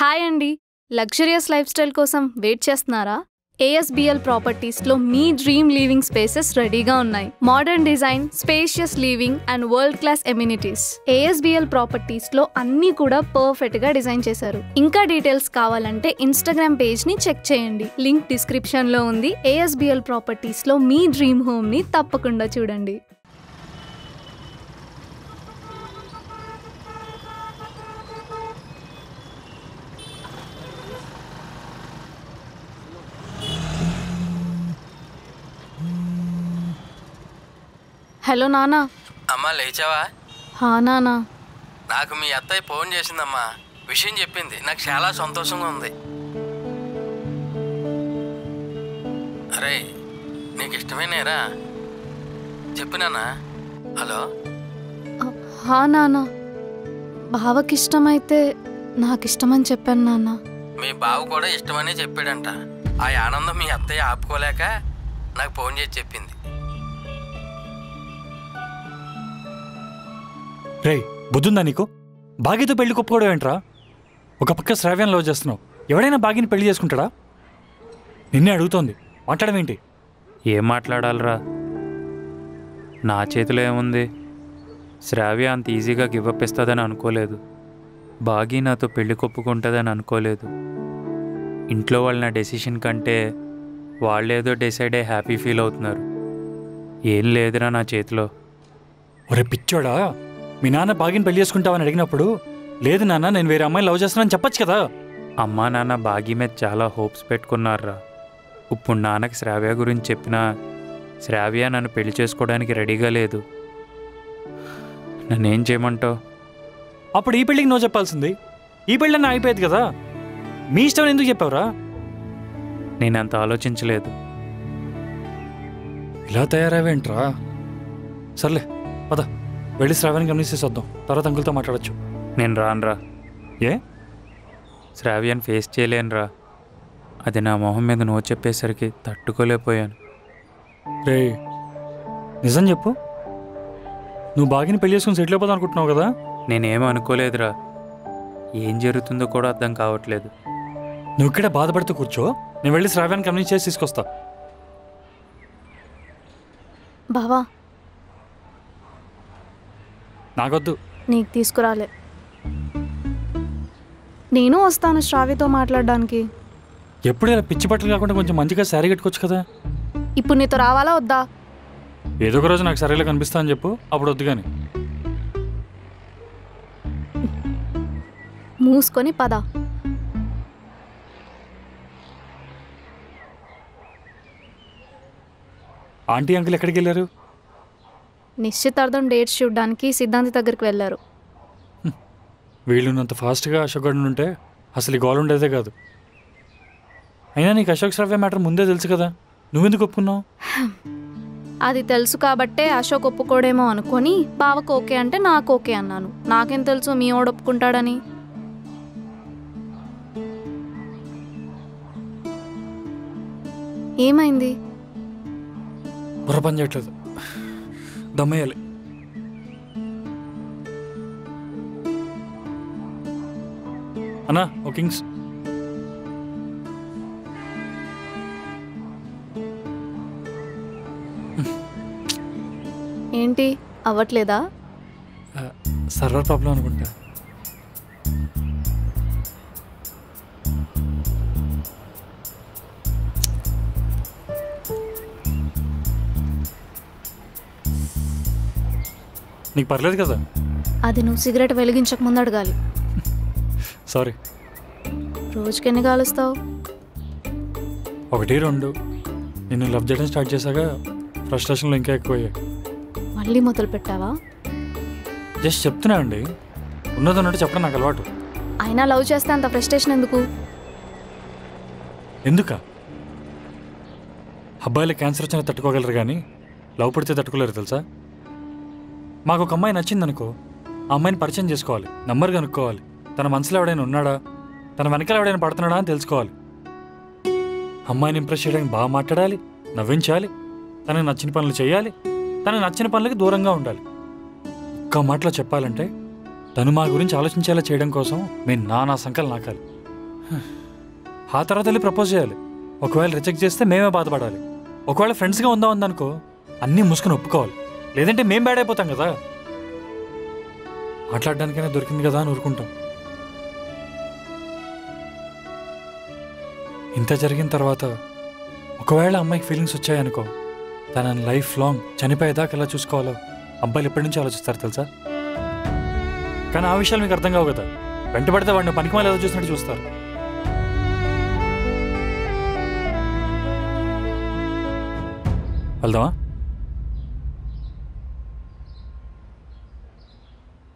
Hi అండి, luxurious life style కోసం wait చేస్తున్నారా? ASBL ప్రాపర్టీస్లో మీ డ్రీమ్ లివింగ్ స్పేసెస్ రెడీగా ఉన్నాయి. Modern design, spacious living and world class amenities. ASBL ప్రాపర్టీస్లో అన్నీ కూడా పర్ఫెక్ట్గా డిజైన్ చేశారు. ఇంకా డీటెయిల్స్ కావాలంటే ఇన్స్టాగ్రామ్ పేజ్ని చెక్ చేయండి. లింక్ డిస్క్రిప్షన్లో ఉంది. ASBL ప్రాపర్టీస్లో మీ డ్రీమ్ హోమ్ని తప్పకుండా చూడండి. హలో నానా. అమ్మా లేచావా? నానా, నాకు మీ అత్తయ్య ఫోన్ చేసిందమ్మా. విషయం చెప్పింది. నాకు చాలా సంతోషంగా ఉంది. అరే నీకు ఇష్టమేనేరా? చెప్పు నాన్న. హలో. నానా, బావకి ఇష్టమైతే నాకు ఇష్టమని చెప్పాను నాన్న. మీ బావ కూడా ఇష్టమనే చెప్పాడంట. ఆ ఆనందం మీ అత్తయ్య ఆపుకోలేక నాకు ఫోన్ చేసి చెప్పింది. రే బుద్ధుందా నీకు? బాగితో పెళ్లి కొప్పుకోవడం ఏంట్రా? ఒక పక్క శ్రావ్యాన్ని లవ్ చేస్తున్నావు. ఎవడైనా బాగిని పెళ్లి చేసుకుంటాడా? నిన్నే అడుగుతోంది, మాట్లాడమేంటి? ఏం మాట్లాడాలరా? నా చేతిలో ఏముంది? శ్రావ్య అంత ఈజీగా గివప్ ఇస్తుందని అనుకోలేదు. బాగి నాతో పెళ్లి కొప్పుకుంటుందని అనుకోలేదు. ఇంట్లో వాళ్ళ నా డెసిషన్ కంటే వాళ్ళేదో డిసైడ్ అయ్యి హ్యాపీ ఫీల్ అవుతున్నారు. ఏం లేదురా నా చేతిలో. ఒరే పిచ్చోడా, మీ నాన్న బాగిని పెళ్లి చేసుకుంటావని అడిగినప్పుడు లేదు నాన్న నేను వేరే అమ్మాయిని లవ్ చేస్తున్నానని చెప్పచ్చు కదా. అమ్మా నాన్న బాగి మీద చాలా హోప్స్ పెట్టుకున్నారా. ఇప్పుడు నాన్నకి శ్రావ్య గురించి చెప్పినా శ్రావ్య నన్ను పెళ్లి చేసుకోవడానికి రెడీగా లేదు. నన్నేం చేయమంటావు? అప్పుడు ఈ పెళ్ళికి నువ్వు చెప్పాల్సింది. ఈ పెళ్ళన్నా అయిపోయేది కదా. మీ ఇష్టం ఎందుకు చెప్పావురా? నేను అంత ఆలోచించలేదు. ఇలా తయారవేంట్రా? సర్లే పద, వెళ్ళి శ్రావ్యాన్ని గమనించేసి వద్దాం. తర్వాత అంకుల్తో మాట్లాడచ్చు. నేను రానురా. ఏ? శ్రావ్యాన్ని ఫేస్ చేయలేనురా. అది నా మొహం మీద నువ్వు చెప్పేసరికి తట్టుకోలేకపోయాను. రే నిజం చెప్పు, నువ్వు బాగిని పెళ్లి చేసుకుని సెటిల్ అయిపోతావు అనుకుంటున్నావు కదా? నేనేమీ అనుకోలేదురా. ఏం జరుగుతుందో కూడా అర్థం కావట్లేదు. నువ్వు ఇక్కడే బాధపడుతూ కూర్చో, నేను వెళ్ళి శ్రావ్యాన్ని కన్విన్స్ చేసి తీసుకొస్తా. బావా నాకొద్దు. నీకు తీసుకురాలే. నేను వస్తాను శ్రావ్యతో మాట్లాడడానికి. ఎప్పుడు ఇలా పిచ్చి బట్టలు కాకుండా కొంచెం మంచిగా శారీ కట్టుకోవచ్చు కదా. ఇప్పుడు నీతో రావాలా వద్దా? ఏదో ఒక రోజు నాకు సరేలా కనిపిస్తా అని చెప్పు, అప్పుడు వద్దు. కానీ మూసుకొని పద. ఆంటీ అంకుల్ ఎక్కడికి వెళ్ళారు? నిశ్చితార్థం డేట్స్ చూడడానికి సిద్ధాంతి దగ్గరికి వెళ్ళారు. వీళ్ళున్నంత ఫాస్ట్గా అశోక్ గడు ఉంటే అసలు ఈ గోల్ ఉండేదే కాదు. అయినా నీకు అశోక్ శ్రావ్య మ్యాటర్ ముందే తెలుసు కదా, నువ్వెందుకు ఒప్పుకున్నావు? అది తెలుసు కాబట్టే అశోక్ ఒప్పుకోడేమో అనుకొని బావకు ఓకే అంటే నాకు ఓకే అన్నాను. నాకేం తెలుసు మీ వాడు ఒప్పుకుంటాడని. ఏమైంది? బుర్ర పని చేయట్లేదు, దమ్మేయాలి. అన్నా ఓ కింగ్స్. ఏంటి అవ్వట్లేదా? సర్వర్ ప్రాబ్లం అనుకుంటా. నీకు పర్లేదు కదా? అది నువ్వు సిగరెట్ వెలిగించక ముందు అడగాలి. సారీ. రోజుకి ఎన్ని కాలుస్తావు? 1 2. నిన్ను లవ్ చేయడం స్టార్ట్ చేశాక ఫ్రస్ట్రేషన్లో ఇంకా ఎక్కువయ్యాయి. మళ్ళీ మొదలు పెట్టావా? జస్ట్ చెప్తున్నా అండి, ఉన్నదన్నట్టు చెప్పడం నాకు అలవాటు. అయినా లవ్ చేస్తే అంత ఫ్రస్ట్రేషన్ ఎందుకు? ఎందుక? అబ్బాయిలు క్యాన్సర్ వచ్చినా తట్టుకోగలరు కానీ లవ్ పడితే తట్టుకోలేరు తెలుసా? మాకు ఒక అమ్మాయి నచ్చిందనుకో, ఆ అమ్మాయిని పరిచయం చేసుకోవాలి, నంబర్ కనుక్కోవాలి, తన మనసులో ఎవడైనా ఉన్నాడా, తన వెనకాల ఎవడైనా పడుతున్నాడా అని తెలుసుకోవాలి. అమ్మాయిని ఇంప్రెస్ చేయడానికి బాగా మాట్లాడాలి, నవ్వించాలి, తనకు నచ్చిన పనులు చేయాలి, తనకు నచ్చిన పనులకి దూరంగా ఉండాలి. ఒక్క మాటలో చెప్పాలంటే తను మా గురించి ఆలోచించేలా చేయడం కోసం మేము నానా సంకలు నాకాలి. ఆ తర్వాత వెళ్ళి ప్రపోజ్ చేయాలి. ఒకవేళ రిజెక్ట్ చేస్తే మేమే బాధపడాలి. ఒకవేళ ఫ్రెండ్స్గా ఉందామనుకో అన్నీ మూసుకొని ఒప్పుకోవాలి. లేదంటే మేం బ్యాడ్ అయిపోతాం కదా. మాట్లాడడానికైనా దొరికింది కదా అని ఊరుకుంటాం. ఇంత జరిగిన తర్వాత ఒకవేళ అమ్మాయికి ఫీలింగ్స్ వచ్చాయనుకో, తనని లైఫ్ లాంగ్ చనిపోయేదాకా ఎలా చూసుకోవాలో అబ్బాయిలు ఎప్పటి నుంచి ఆలోచిస్తారు తెలుసా. కానీ ఆ విషయాలు మీకు అర్థం కావు కదా. వెంటబడితే వాడిని పనికిమాలి ఏదో చూసినట్టు చూస్తారు. వెళ్దామా?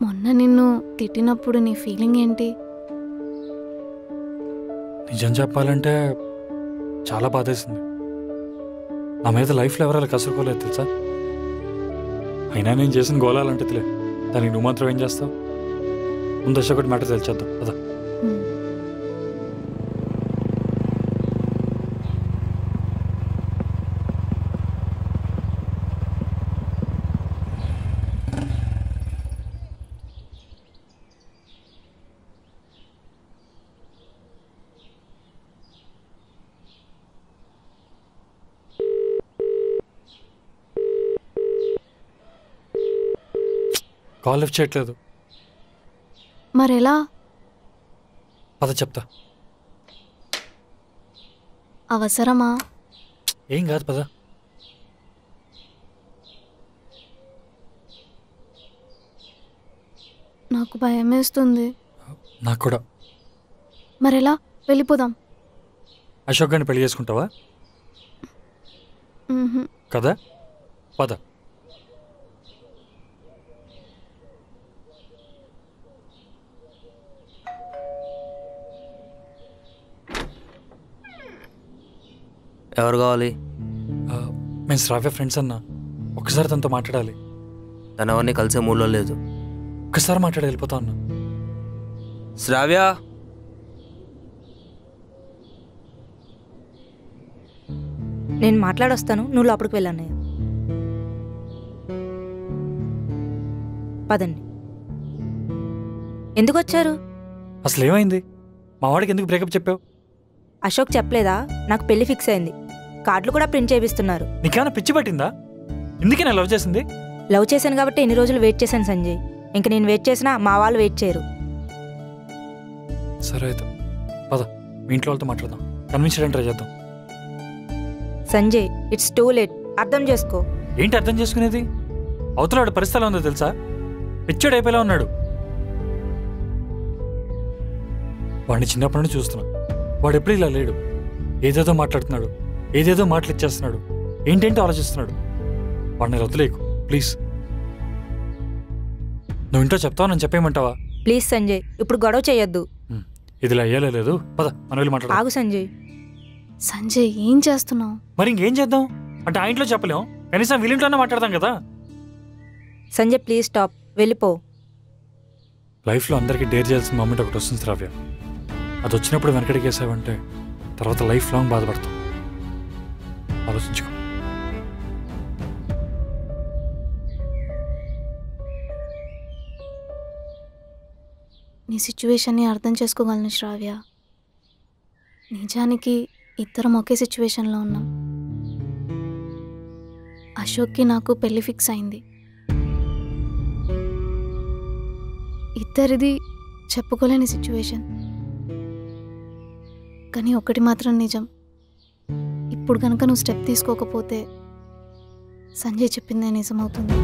మొన్న నిన్ను తిట్టినప్పుడు నీ ఫీలింగ్ ఏంటి? నిజం చెప్పాలంటే చాలా బాధేసింది. నా మీద లైఫ్లో ఎవరైనా కసురుకోలేదు తెలుసా. అయినా నేను చేసిన గోళాలంటే దానికి నువ్వు మాత్రం ఏం చేస్తావు? ముందు ఒకటి మ్యాటర్ తెలిచేద్దాం కదా. కాల్ లిఫ్ట్ చేయట్లేదు. మరెలా? పద చెప్తా. అవసరమా? ఏం కాదు పద. నాకు భయం వేస్తుంది. నాకు కూడా. మరెలా? వెళ్ళిపోదాం. అశోక్ గారిని పెళ్లి చేసుకుంటావా కదా? పద. ఎవరు కావాలి? మేము శ్రావ్య ఫ్రెండ్స్ అన్నా. ఒక్కసారి తనతో మాట్లాడాలి. తను ఎవరిని కలిసే మూడ్లో లేదు. ఒక్కసారి మాట్లాడి వెళ్ళిపోతా ఉన్నా. శ్రావ్య, నేను మాట్లాడొస్తాను, నువ్వు లోపలికి వెళ్ళన్నయ్య. పదండి. ఎందుకు వచ్చారు? అసలు ఏమైంది? మా వాడికి ఎందుకు బ్రేకప్ చెప్పావు? అశోక్ చెప్పలేదా? నాకు పెళ్లి ఫిక్స్ అయింది. కార్డులు కూడా ప్రింట్ చేపిస్తున్నారు. నీకేమైనా పిచ్చి పట్టిందా? ఇందుకే నేను లవ్ చేసింది. లవ్ చేశాను కాబట్టి ఎన్ని రోజులు వెయిట్ చేశాను సంజయ్. ఇంక నేను వెయిట్ చేసినా మా వాళ్ళు వెయిట్ చేయరు. సరే అయితే పద, మీ ఇంట్లో వాళ్ళతో మాట్లాడదాం. కన్విన్స్ చేయడానికి ట్రై చేద్దాం. Sanjay, it's too late. అర్థం చేసుకో. ఏంటి అర్థం చేసుకునేది? అవతల వాడి పరిస్థితి ఎలా ఉందో తెలుసా? పిచ్చోడు అయిపోయేలా ఉన్నాడు. వాడిని చిన్నప్పటి నుంచి చూస్తున్నా. వాడు ఎప్పుడు ఇలా లేడు. ఏదేదో మాట్లాడుతున్నాడు, ఏదేదో మాటలు ఇచ్చేస్తున్నాడు, ఏంటేంటో ఆలోచిస్తున్నాడు. వాడిని వదిలేకు ప్లీజ్. నువ్వు ఇంట్లో చెప్తావా, నన్ను చెప్పేయమంటావా? ప్లీజ్ సంజయ్, ఇప్పుడు గొడవ చేయొద్దు. ఇదిలా అయ్యేలా లేదు. పద మనం వెళ్ళి మాట్లాడు. ఆగు సంజయ్. సంజయ్, ఏం చేస్తున్నావు? మరి ఇంకేం చేద్దాం? అంటే ఆ ఇంట్లో చెప్పలేం, కనీసం వీళ్ళింట్లోనే మాట్లాడదాం కదా. సంజయ్ ప్లీజ్ స్టాప్, వెళ్ళిపో. లైఫ్లో అందరికీ డేర్ చేయాల్సిన మూమెంట్ ఒకటి వస్తుంది శ్రావ్య. అది వచ్చినప్పుడు వెనకడిగేసావంటే తర్వాత లైఫ్ లాంగ్ బాధపడతాం. ఆలోచించుకో. నీ సిచ్యువేషన్ని అర్థం చేసుకోగలను శ్రావ్య. నిజానికి ఇద్దరం ఒకే సిచ్యువేషన్లో ఉన్నాం. అశోక్కి నాకు పెళ్లి ఫిక్స్ అయింది. ఇద్దరిది చెప్పుకోలేని సిచ్యువేషన్. కానీ ఒకటి మాత్రం నిజం, ఇప్పుడు కనుక నువ్వు స్టెప్ తీసుకోకపోతే సంజయ్ చెప్పిందే నిజమవుతుంది.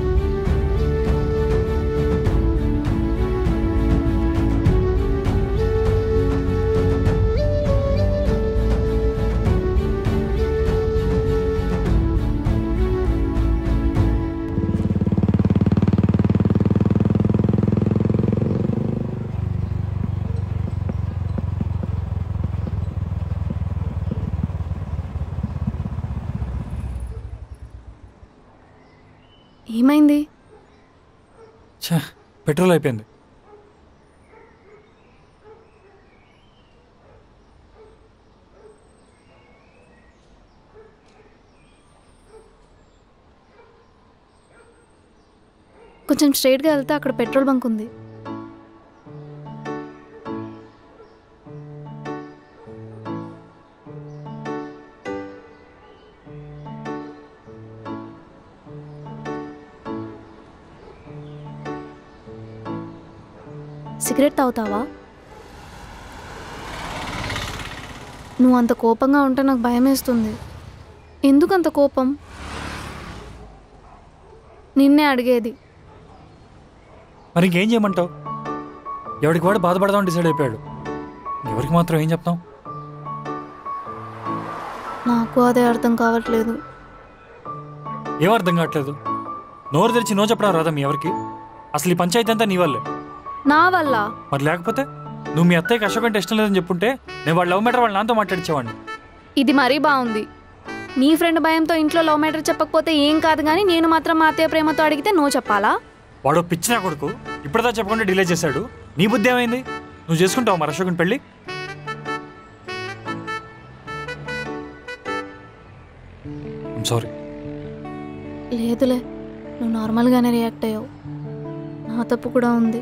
ఏమైంది? పెట్రోల్ అయిపోయింది. కొంచెం స్ట్రైట్గా వెళ్తే అక్కడ పెట్రోల్ బంక్ ఉంది. సిగరెట్ తాగుతావా? నువ్వు అంత కోపంగా ఉంటే నాకు భయం వేస్తుంది. ఎందుకు అంత కోపం? నిన్నే అడిగేది. మరి ఇంకేం చేయమంటావు? ఎవరికి వాడు బాధపడదామని డిసైడ్ అయిపోయాడు. ఎవరికి మాత్రం ఏం చెప్తాం? నాకు అదే అర్థం కావట్లేదు. ఏం అర్థం కావట్లేదు? నోరు తెరిచి నో చెప్పడం రాదా మీ ఎవరికి? అసలు ఈ పంచాయతీ అంతా నీ వల్లే. నా వల్ల? మరి లేకపోతే నువ్వు మీ అత్తయ్యకి అశోక్ అంటే ఇష్టం లేదని చెప్పుంటే నేను వాళ్ళ లవ్ మ్యాటర్ వాళ్ళ నాతో మాట్లాడించేవాడిని. ఇది మరీ బాగుంది. నీ ఫ్రెండ్ భయంతో ఇంట్లో లవ్ మ్యాటర్ చెప్పకపోతే ఏం కాదు, కానీ నేను మాత్రం మా అత్తయ్య ప్రేమతో అడిగితే నో చెప్పాలా? వాడు పిచ్చినా కొడుకు ఇప్పుడుదా చెప్పకుండా డిలే చేశాడు. నీ బుద్ధి ఏమైంది? నువ్వు చేసుకుంటావు మరి అశోక్ని పెళ్ళి? సారీ. లేదులే, నువ్వు నార్మల్గానే రియాక్ట్ అయ్యావు. నా తప్పు కూడా ఉంది.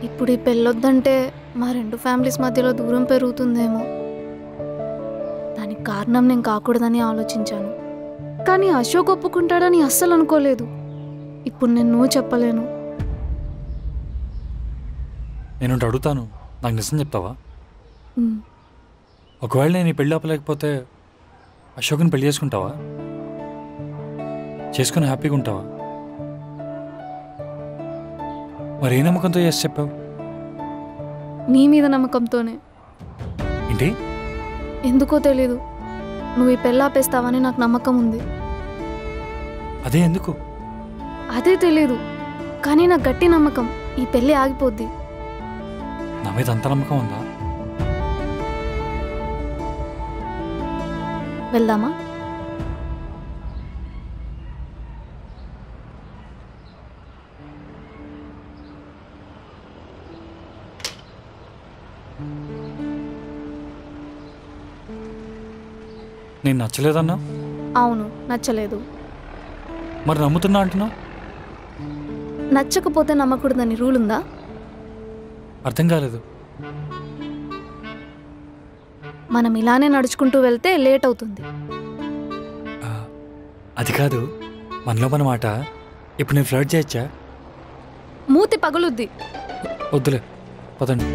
ఇప్పుడు ఈ పెళ్ళొద్దంటే మా రెండు ఫ్యామిలీస్ మధ్యలో దూరం పెరుగుతుందేమో. దానికి కారణం నేను కాకూడదని ఆలోచించాను. కానీ అశోక్ ఒప్పుకుంటాడని అస్సలు అనుకోలేదు. ఇప్పుడు నేను నువ్వు చెప్పలేను. నేను అడుగుతాను, నాకు నిజం చెప్తావా? ఉమ్, ఒకవేళ నేను ఈ పెళ్ళి ఆపలేకపోతే అశోక్ని పెళ్లి చేసుకుంటావా? చేసుకుని హ్యాపీగా ఉంటావా? మరి ఏ నమ్మకంతో చేసి చెప్పావు? నీ మీద నమ్మకంతోనే. ఏంటి? ఎందుకో తెలీదు, నువ్వు ఈ పెళ్ళి ఆపేస్తావని నాకు నమ్మకం ఉంది. అదే ఎందుకు? అదే తెలీదు, కానీ నాకు గట్టి నమ్మకం ఈ పెళ్ళి ఆగిపోద్ది. నా మీద అంత నమ్మకం ఉందా? వెళ్దామా? నేను నచ్చలేదన్నా? అవును, నచ్చలేదు. మరి నమ్ముతున్నా అంటున్నావు? నచ్చకపోతే నమ్మకూడదని రూల్ ఉందా? అర్థం కాలేదు. మనం ఇలానే నడుచుకుంటూ వెళ్తే లేట్ అవుతుంది. అది కాదు, మనలో మన మాట. ఇప్పుడు నేను ఫ్లర్ట్ చేయొచ్చా? మూతి పగులుద్ది. వద్దులే, పదండి.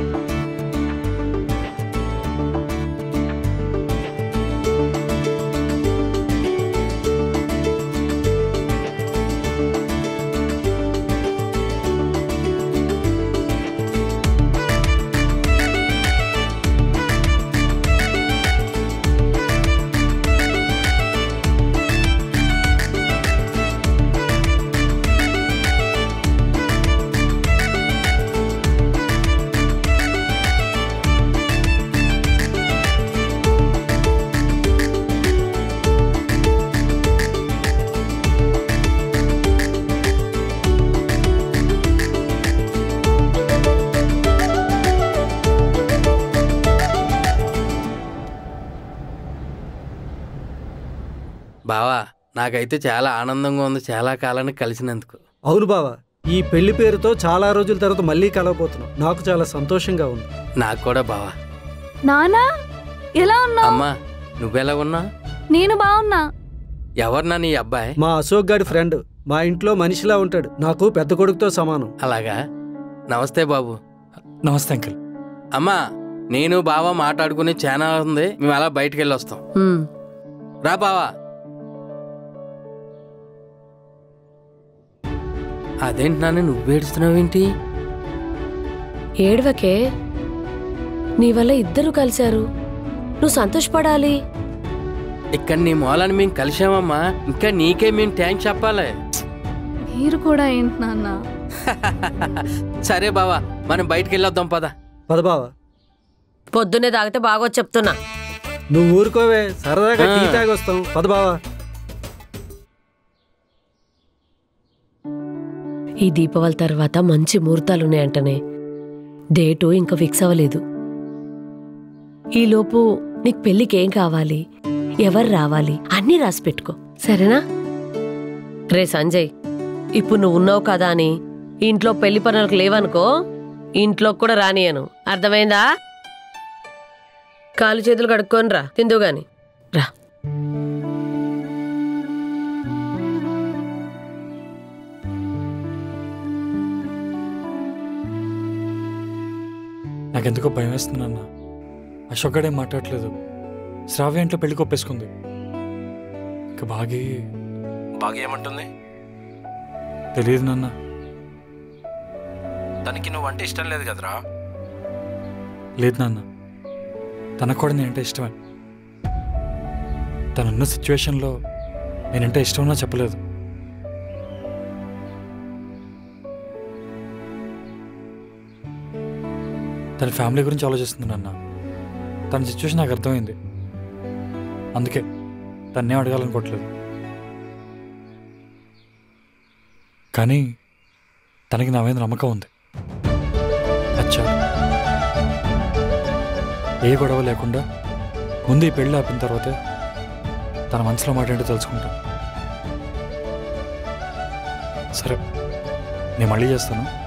బావా, నాకైతే చాలా ఆనందంగా ఉంది చాలా కాలానికి కలిసినందుకు. అవును బావా, ఈ పెళ్లి పేరుతో చాలా రోజుల తర్వాత మళ్ళీ కలవబోతున్నాం. నాకు చాలా సంతోషంగా ఉంది. నాకు కూడా బావా. నానా, ఎలా ఉన్నావు? అమ్మా, నువ్వెలా ఉన్నా? నేను బాగున్నా. ఎవరన్నా నీ అబ్బాయి? మా అశోక్ గారి ఫ్రెండ్. మా ఇంట్లో మనిషిలా ఉంటాడు. నాకు పెద్ద కొడుకుతో సమానం. అలాగా? నమస్తే బాబు. నమస్తే అంకుల్. అమ్మా, నేను బావా మాట్లాడుకుని చాలా ఉంది, మేము అలా బయటికి వెళ్ళి వస్తాం. రా బావా. అదేంటి నాన్న, నువ్వేడుస్తున్నావేంటి? ఏడవకే, నీ వల్ల ఇద్దరు కలిశారు, నువ్వు సంతోషపడాలి. ఇక్కడ నీ మూలాన్ని మేము కలిసామమ్మా, ఇంకా నీకే మేము థ్యాంక్స్ చెప్పాలి. మీరు కూడా ఏంటి నాన్న? సరే బావా, మనం బయటికి వెళ్ళొద్దాం పద. పద బావా. పొద్దున్నే తాగితే బాగోచ్చు చెప్తున్నా. నువ్వు ఊరుకోవే, సరదాగా టీ తాగొస్తాం. పద బావా. ఈ దీపావళి తర్వాత మంచి ముహూర్తాలున్నాయంటనే. డేటు ఇంకా ఫిక్స్ అవ్వలేదు. ఈలోపు నీకు పెళ్ళికి ఏం కావాలి, ఎవరు రావాలి అన్నీ రాసి పెట్టుకో, సరేనా? రే సంజయ్, ఇప్పుడు నువ్వు ఉన్నావు కదా అని ఇంట్లో పెళ్లి పనులకు లేవనుకో, ఇంట్లోకి కూడా రానియను, అర్థమైందా? కాలు చేతులు కడుక్కొని రా, తిందు గాని రా. నాకెందుకో భయం వేస్తుంది నాన్న. అశోక్ గడేం మాట్లాడలేదు. శ్రావ్య ఇంట్లో పెళ్లి కొప్పేసుకుంది. ఇంకా బాగా ఏమంటుంది? తెలియదు నాన్న. తనకి నువ్వంటే ఇష్టం లేదు కదరా? లేదు నాన్న, తనకు కూడా నేనంటే ఇష్టమే. తనున్న సిచ్యువేషన్లో నేనంటే ఇష్టమన్నా చెప్పలేదు. తన ఫ్యామిలీ గురించి ఆలోచిస్తుంది నాన్న. తన సిచ్యువేషన్ నాకు అర్థమైంది. అందుకే తన్నే అడగాలనుకోవట్లేదు. కానీ తనకి నా మీద నమ్మకం ఉంది. అచ్చా, ఏ గొడవ లేకుండా ముందు ఈ పెళ్ళి ఆపిన తర్వాతే తన మనసులో మాట ఏంటో తెలుసుకుంటా. సరే, నేను మళ్ళీ చేస్తాను.